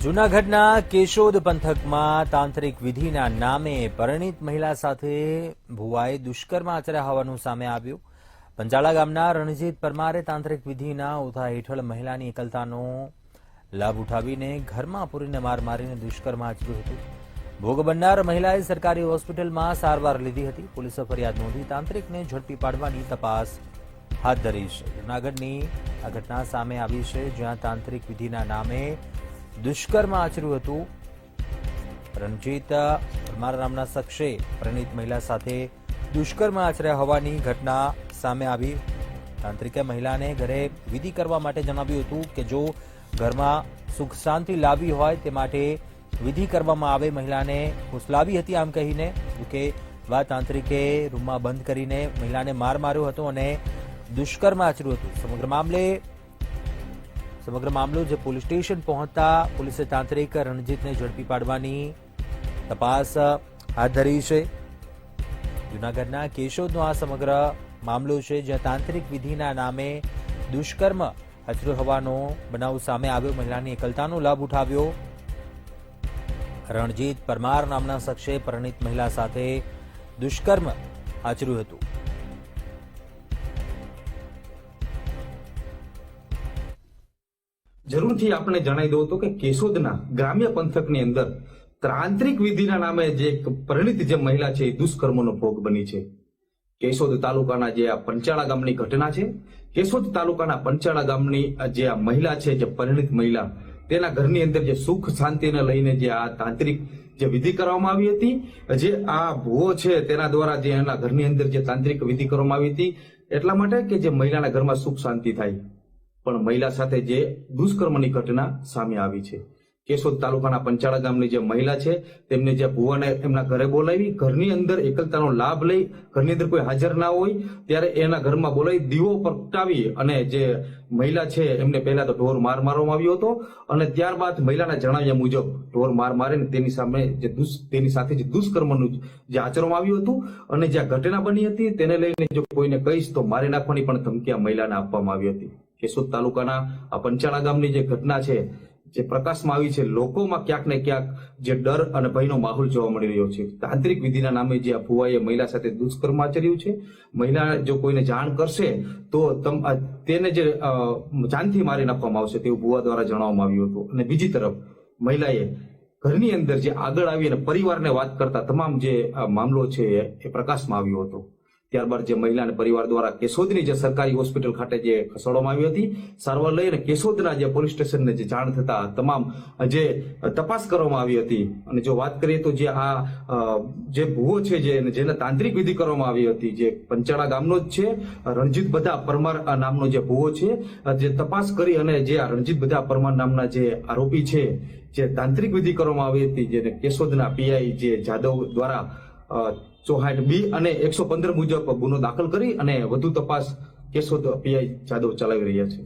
જૂનાગઢના કેશોદ પંથકમાં તાંત્રિક વિધિના નામે પરિણીત મહિલા સાથે ભુવાએ દુષ્કર્મ આચર્યા હોવાનું સામે આવ્યું. પંચાળા ગામના રણજીત પરમારે તાંત્રિક વિધિના ઓથા હેઠળ મહિલાની એકલતાનો લાભ ઉઠાવીને ઘરમાં પૂરીને માર મારીને દુષ્કર્મ આચર્યું હતું. ભોગ બનનાર મહિલાએ સરકારી હોસ્પિટલમાં સારવાર લીધી હતી. પોલીસે ફરિયાદ નોંધી તાંત્રિકને ઝડપી પાડવાની તપાસ હાથ ધરી છે. જૂનાગઢની આ ઘટના સામે આવી છે, જ્યાં તાંત્રિક વિધિના નામે દુષ્કર્મ આચર્યું હતું. રણજીત પરમાર નામના શખ્સે પરિણીત મહિલા સાથે દુષ્કર્મ આચર્યા હોવાની ઘટના સામે આવી. તાંત્રિકે મહિલાને ઘરે વિધિ કરવા માટે જણાવ્યું હતું કે જો ઘરમાં સુખ શાંતિ લાવી હોય તે માટે વિધિ કરવામાં આવે. મહિલાને ફુસલાવી હતી આમ કહીને કે બાદ તાંત્રિકે રૂમમાં બંધ કરીને મહિલાને માર માર્યો હતો અને દુષ્કર્મ આચર્યું હતું. સમગ્ર મામલો જે પોલીસ સ્ટેશન પહોંચતા પોલીસે તાંત્રિક રણજીતને ઝડપી પાડવાની તપાસ હાથ ધરી છે. જૂનાગઢના કેશોદનો આ સમગ્ર મામલો છે, જ્યાં તાંત્રિક વિધિના નામે દુષ્કર્મ આચર્યો હોવાનો બનાવ સામે આવ્યો. મહિલાની એકલતાનો લાભ ઉઠાવ્યો. રણજીત પરમાર નામના શખ્સે પરિણીત મહિલા સાથે દુષ્કર્મ આચર્યું હતું. જરૂરથી આપણે જણાવી દઉં તો કે કેશોદના ગ્રામ્ય પંથકની અંદર તાંત્રિક વિધિના નામે જે પરિણીત જે મહિલા છે એ દુષ્કર્મનો ભોગ બની છે. કેશોદ તાલુકાના જે આ પંચાળા ગામની ઘટના છે. કેશોદ તાલુકાના પંચાળા ગામની જે આ મહિલા છે, જે પરિણીત મહિલા, તેના ઘરની અંદર જે સુખ શાંતિને લઈને જે આ તાંત્રિક જે વિધિ કરવામાં આવી હતી, જે આ ભુવો છે તેના દ્વારા જે એના ઘરની અંદર જે તાંત્રિક વિધિ કરવામાં આવી હતી એટલા માટે કે જે મહિલાના ઘરમાં સુખ શાંતિ થાય, પણ મહિલા સાથે જે દુષ્કર્મની ઘટના સામે આવી છે. કેશોદ તાલુકાના પંચાળા ગામની જે મહિલા છે તેમને જે ભુવાને એમના ઘરે બોલાવી, ઘરની અંદર એકલતાનો લાભ લઈ, ઘરની અંદર કોઈ હાજર ના હોય ત્યારે એના ઘરમાં બોલાવી દીવો પ્રગટાવી અને જે મહિલા છે એમને પહેલા તો ઢોર માર મારવામાં આવ્યો હતો અને ત્યારબાદ મહિલાના જણાવ્યા મુજબ ઢોર માર મારીને તેની સાથે જે દુષ્કર્મનું જે આચરવામાં આવ્યું હતું અને જે ઘટના બની હતી તેને લઈને જો કોઈને કહીશ તો મારી નાખવાની પણ ધમકી આ મહિલાને આપવામાં આવી હતી. કેશોદ તાલુકાના આ પંચાળા ગામની જે ઘટના છે જે પ્રકાશમાં આવી છે, લોકોમાં ક્યાંક ને ક્યાંક જે ડર અને ભયનો માહોલ જોવા મળી રહ્યો છે. તાંત્રિક વિધિના નામે જે આ ભુવાએ મહિલા સાથે દુષ્કર્મ આચર્યું છે. મહિલા જો કોઈને જાણ કરશે તો તેને જે જાનથી મારી નાખવામાં આવશે તેવું ભુવા દ્વારા જણાવવામાં આવ્યું હતું. અને બીજી તરફ મહિલાએ ઘરની અંદર જે આગળ આવી અને પરિવારને વાત કરતા તમામ જે મામલો છે એ પ્રકાશમાં આવ્યો હતો. ત્યારબાદ જે મહિલાને પરિવાર દ્વારા કેશોદની જે સરકારી હોસ્પિટલ ખાતે જે ખસેડવામાં આવી હતી, સારવાર લઈ અને કેશોદના જે પોલીસ સ્ટેશનને જે જાણ થતા તમામ જે તપાસ કરવામાં આવી હતી. અને જો વાત કરીએ તો જે આ જે ભુવો છે જેને તાંત્રિક વિધિ કરવામાં આવી હતી, જે પંચાળા ગામનો જ છે, રણજીત બધા પરમાર નામનો જે ભુવો છે, જે તપાસ કરી અને જે આ રણજીત બધા પરમાર નામના જે આરોપી છે જે તાંત્રિક વિધિ કરવામાં આવી હતી, જેને કેશોદના પીઆઈ જે જાદવ દ્વારા 64B અને 115 મુજબ ગુનો દાખલ કરી અને વધુ તપાસ કેશોદ પીઆઈ જાદવ ચલાવી રહ્યા છે.